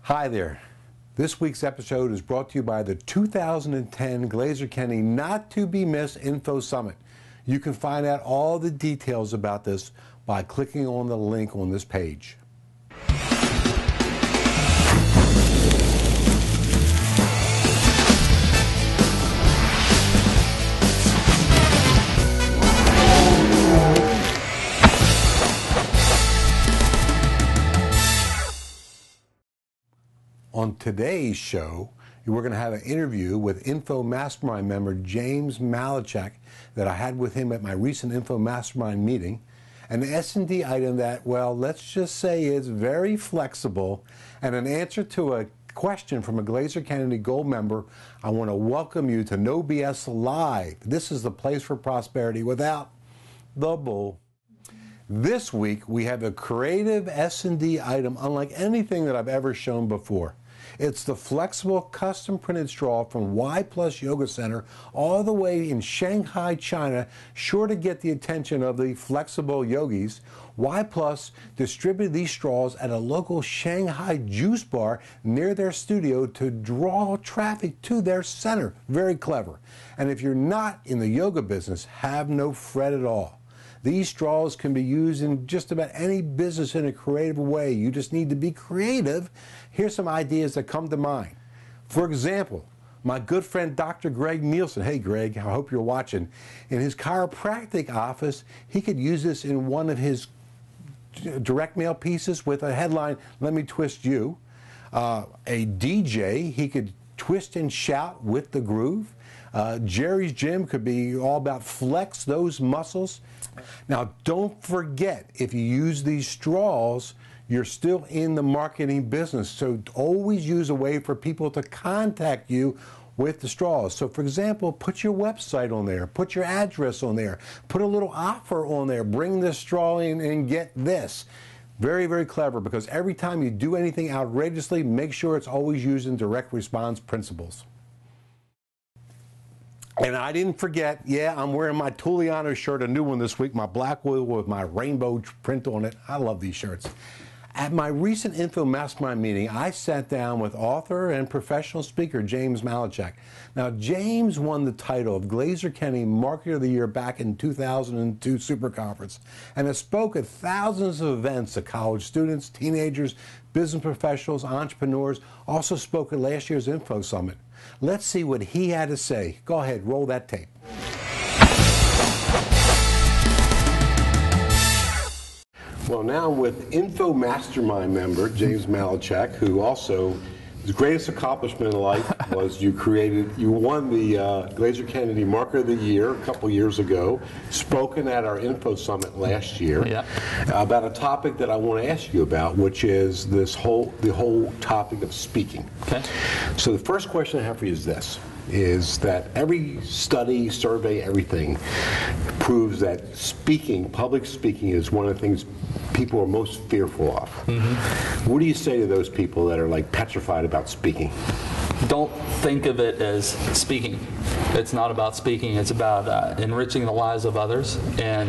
Hi there. This week's episode is brought to you by the 2010 Glazer Kennedy Not to Be Missed Info Summit. You can find out all the details about this by clicking on the link on this page. On today's show, we're going to have an interview with Info Mastermind member James Malachek that I had with him at my recent Info Mastermind meeting. An S&D item that, well, let's just say is very flexible, and an answer to a question from a Glazer Kennedy Gold member. I want to welcome you to No BS Live. This is the place for prosperity without the bull. This week, we have a creative S&D item unlike anything that I've ever shown before. It's the flexible custom printed straw from Y Plus Yoga Center all the way in Shanghai, China, sure to get the attention of the flexible yogis. Y Plus distributed these straws at a local Shanghai juice bar near their studio to draw traffic to their center. Very clever. And if you're not in the yoga business, have no fret at all. These straws can be used in just about any business in a creative way. You just need to be creative. Here's some ideas that come to mind. For example, my good friend Dr. Greg Nielsen, hey Greg, I hope you're watching, in his chiropractic office, he could use this in one of his direct mail pieces with a headline, "Let me twist you." A DJ, he could twist and shout with the groove. Jerry's Gym could be all about flex those muscles. Now, don't forget, if you use these straws, you're still in the marketing business. So always use a way for people to contact you with the straws. So for example, put your website on there, put your address on there, put a little offer on there, bring this straw in and get this. Very, very clever, because every time you do anything outrageously, make sure it's always using direct response principles. And I didn't forget, yeah, I'm wearing my Tuliano shirt, a new one this week, my black wool with my rainbow print on it. I love these shirts. At my recent Info Mastermind meeting, I sat down with author and professional speaker James Malachek. Now, James won the title of Glazer Kennedy Marketer of the Year back in 2002 Super Conference and has spoken at thousands of events to college students, teenagers, business professionals, entrepreneurs, also spoke at last year's Info Summit. Let's see what he had to say. Go ahead, roll that tape. Well, now with Info Mastermind member James Malachek, who also, his greatest accomplishment in life was you won the Glazer Kennedy Marketer of the Year a couple years ago, spoken at our Info Summit last year, about a topic that I want to ask you about, which is the whole topic of speaking. Okay. So the first question I have for you is this, is that every study, survey, everything proves that speaking, public speaking, is one of the things people are most fearful of. Mm-hmm. What do you say to those people that are like petrified about speaking? Don't think of it as speaking. It's not about speaking. It's about enriching the lives of others and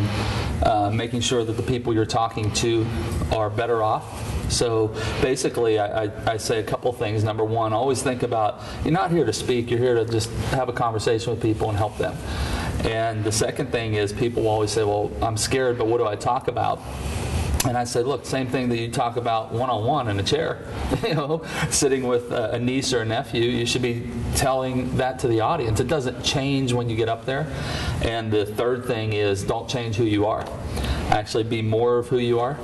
making sure that the people you're talking to are better off. So basically, I say a couple things. Number one, always think about, you're not here to speak, you're here to just have a conversation with people and help them. And the second thing is, people always say, well, I'm scared, but what do I talk about? And I said, look, same thing that you talk about one-on-one in a chair, sitting with a niece or a nephew, you should be telling that to the audience. It doesn't change when you get up there. And the third thing is, don't change who you are. Actually be more of who you are.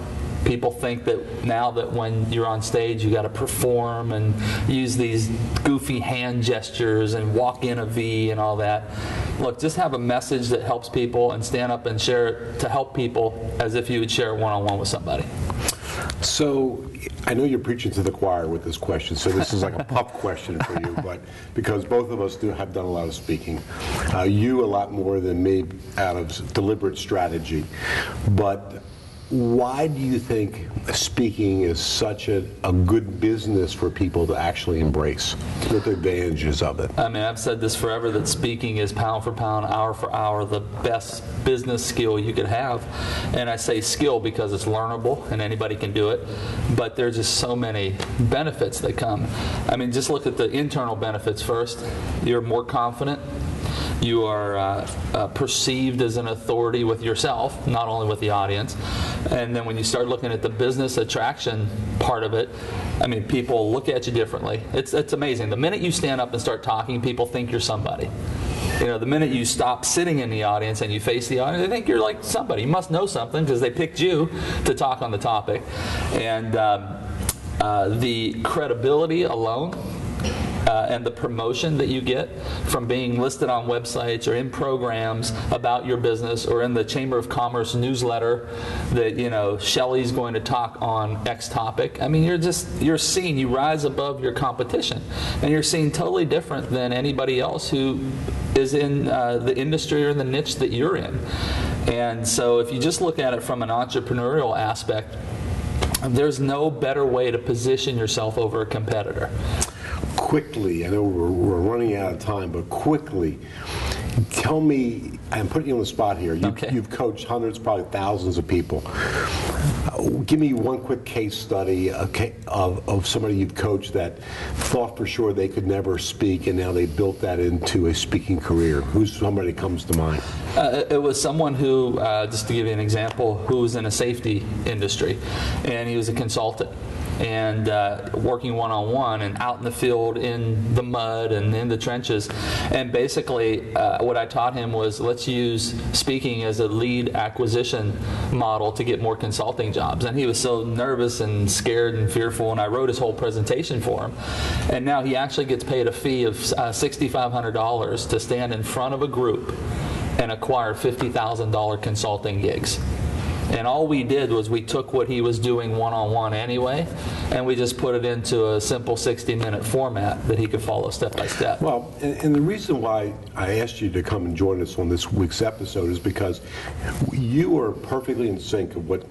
People think that now that when you're on stage you got to perform and use these goofy hand gestures and walk in a V and all that. Look, just have a message that helps people and stand up and share it to help people as if you would share one-on-one with somebody. So I know you're preaching to the choir with this question, so this is like a pop question for you, but because both of us have done a lot of speaking, you a lot more than me out of deliberate strategy, but why do you think speaking is such a good business for people to actually embrace? What are the advantages of it? I mean, I've said this forever, that speaking is pound for pound, hour for hour, the best business skill you could have. And I say skill because it's learnable and anybody can do it, but there's just so many benefits that come. I mean, just look at the internal benefits first. You're more confident. You are perceived as an authority with yourself, not only with the audience. And then when you start looking at the business attraction part of it, I mean, people look at you differently. It's amazing. The minute you stand up and start talking, people think you're somebody. You know, the minute you stop sitting in the audience and you face the audience, they think you're like somebody. You must know something because they picked you to talk on the topic. And the credibility alone, and the promotion that you get from being listed on websites or in programs about your business or in the Chamber of Commerce newsletter that, you know, Shelley's going to talk on X topic. I mean, you're seen, you rise above your competition, and you're seen totally different than anybody else who is in the industry or in the niche that you're in. And so if you just look at it from an entrepreneurial aspect, there's no better way to position yourself over a competitor. Quickly, I know we're running out of time, but quickly, tell me, I'm putting you on the spot here. You've coached hundreds, probably thousands of people. Give me one quick case study of somebody you've coached that thought for sure they could never speak, and now they built that into a speaking career. Who's somebody that comes to mind? It was someone who, just to give you an example, who was in a safety industry, and he was a consultant. And working one-on-one and out in the field in the mud and in the trenches. And basically what I taught him was, let's use speaking as a lead acquisition model to get more consulting jobs. And he was so nervous and scared and fearful, and I wrote his whole presentation for him. And now he actually gets paid a fee of $6,500 to stand in front of a group and acquire $50,000 consulting gigs. And all we did was we took what he was doing one-on-one anyway, and we just put it into a simple 60-minute format that he could follow step by step. Well, and the reason why I asked you to come and join us on this week's episode is because you are perfectly in sync of what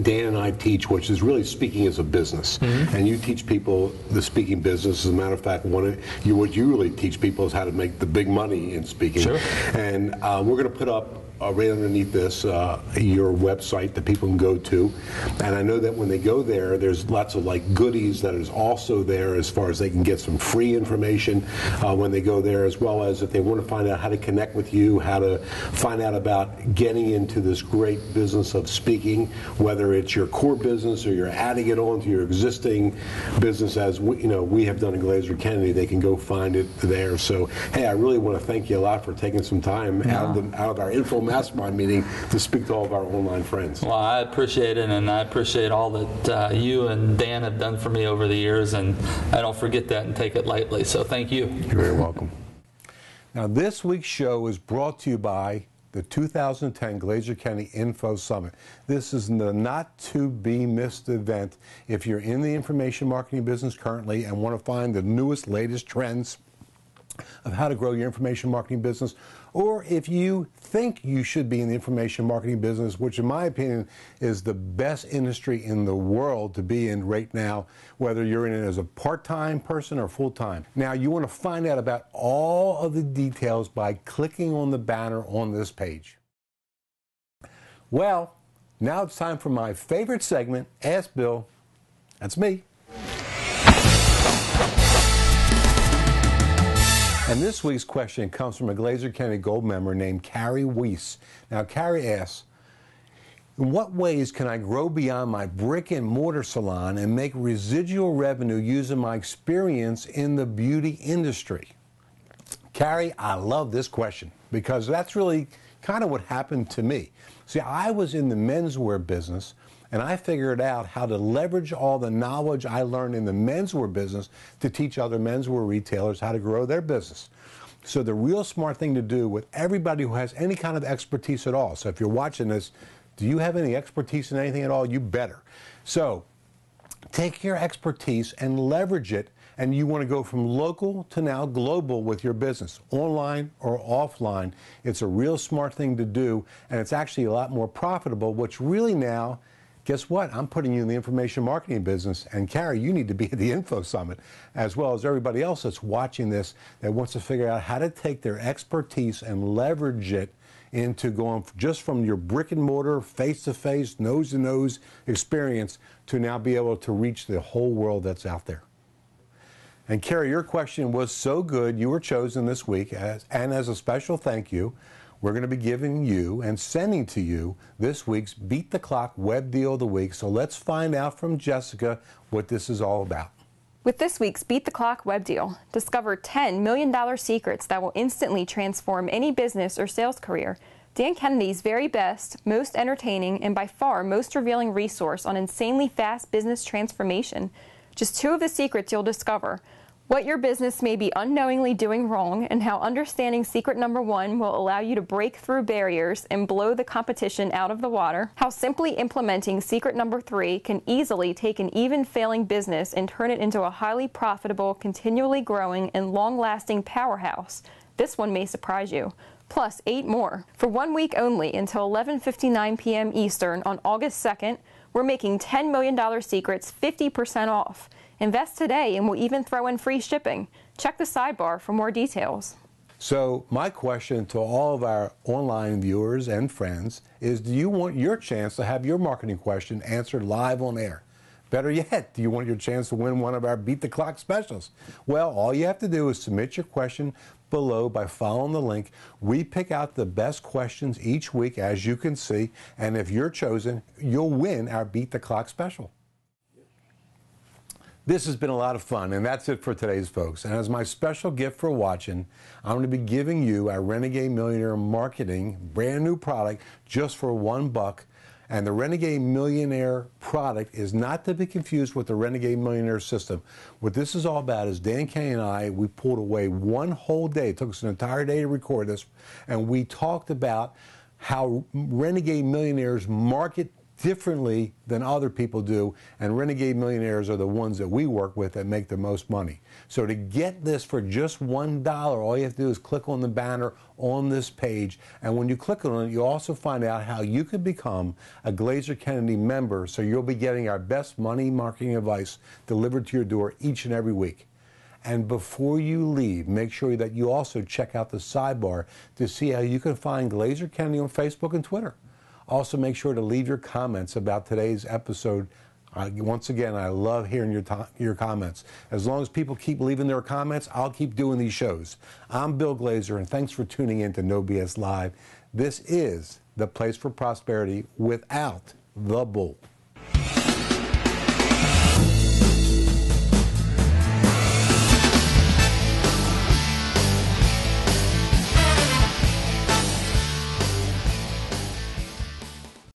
Dan and I teach, which is really speaking as a business. Mm-hmm. And you teach people the speaking business. As a matter of fact, what you really teach people is how to make the big money in speaking. Sure. And we're going to put up right underneath this your website that people can go to, and I know that when they go there, there's lots of like goodies that is also there as far as they can get some free information when they go there, as well as if they want to find out how to connect with you, how to find out about getting into this great business of speaking, whether it's your core business or you're adding it on to your existing business, as we have done in Glazer Kennedy. They can go find it there. So hey, I really want to thank you a lot for taking some time out of our info mastermind meeting to speak to all of our online friends. Well, I appreciate it, and I appreciate all that you and Dan have done for me over the years, and I don't forget that and take it lightly, so thank you. You're very welcome. Now, this week's show is brought to you by the 2010 Glazer Kennedy Info Summit. This is the not-to-be-missed event. If you're in the information marketing business currently and want to find the newest, latest trends of how to grow your information marketing business, or if you think you should be in the information marketing business, which in my opinion is the best industry in the world to be in right now, whether you're in it as a part-time person or full-time. Now, you want to find out about all of the details by clicking on the banner on this page. Well, now it's time for my favorite segment, Ask Bill. That's me. And this week's question comes from a Glazer Kennedy Gold member named Carrie Weiss. Now, Carrie asks, in what ways can I grow beyond my brick and mortar salon and make residual revenue using my experience in the beauty industry? Carrie, I love this question because that's really kind of what happened to me. See, I was in the menswear business, and I figured out how to leverage all the knowledge I learned in the menswear business to teach other menswear retailers how to grow their business. So the real smart thing to do with everybody who has any kind of expertise at all, so if you're watching this, do you have any expertise in anything at all? You better. So take your expertise and leverage it, and you want to go from local to now global with your business, online or offline. It's a real smart thing to do, and it's actually a lot more profitable, which really now, guess what? I'm putting you in the information marketing business, and Carrie, you need to be at the Info Summit, as well as everybody else that's watching this that wants to figure out how to take their expertise and leverage it into going just from your brick and mortar, face-to-face, nose-to-nose experience to now be able to reach the whole world that's out there. And Carrie, your question was so good, you were chosen this week, and as a special thank you, we're going to be giving you and sending to you this week's Beat the Clock Web Deal of the Week. So let's find out from Jessica what this is all about. With this week's Beat the Clock web deal, discover $10 million secrets that will instantly transform any business or sales career. Dan Kennedy's very best, most entertaining, and by far most revealing resource on insanely fast business transformation. Just 2 of the secrets you'll discover: what your business may be unknowingly doing wrong, and how understanding secret number 1 will allow you to break through barriers and blow the competition out of the water. How simply implementing secret number 3 can easily take an even failing business and turn it into a highly profitable, continually growing, and long-lasting powerhouse. This one may surprise you. Plus 8 more. For 1 week only until 11:59 p.m. Eastern on August 2nd, we're making $10 million secrets 50% off. Invest today and we'll even throw in free shipping. Check the sidebar for more details. So my question to all of our online viewers and friends is, do you want your chance to have your marketing question answered live on air? Better yet, do you want your chance to win one of our Beat the Clock specials? Well, all you have to do is submit your question below by following the link. We pick out the best questions each week, as you can see, and if you're chosen, you'll win our Beat the Clock special. This has been a lot of fun, and that's it for today's folks. And as my special gift for watching, I'm going to be giving you our Renegade Millionaire Marketing brand new product just for $1. And the Renegade Millionaire product is not to be confused with the Renegade Millionaire system. What this is all about is Dan Kennedy and I, we pulled away one whole day. It took us an entire day to record this. And we talked about how Renegade Millionaires market differently than other people do, and Renegade Millionaires are the ones that we work with that make the most money. So to get this for just $1, all you have to do is click on the banner on this page, and when you click on it, you also find out how you can become a Glazer Kennedy member, so you'll be getting our best money marketing advice delivered to your door each and every week. And before you leave, make sure that you also check out the sidebar to see how you can find Glazer Kennedy on Facebook and Twitter. Also, make sure to leave your comments about today's episode. Once again, I love hearing your comments. As long as people keep leaving their comments, I'll keep doing these shows. I'm Bill Glazer, and thanks for tuning in to No BS Live. This is the place for prosperity without the bull.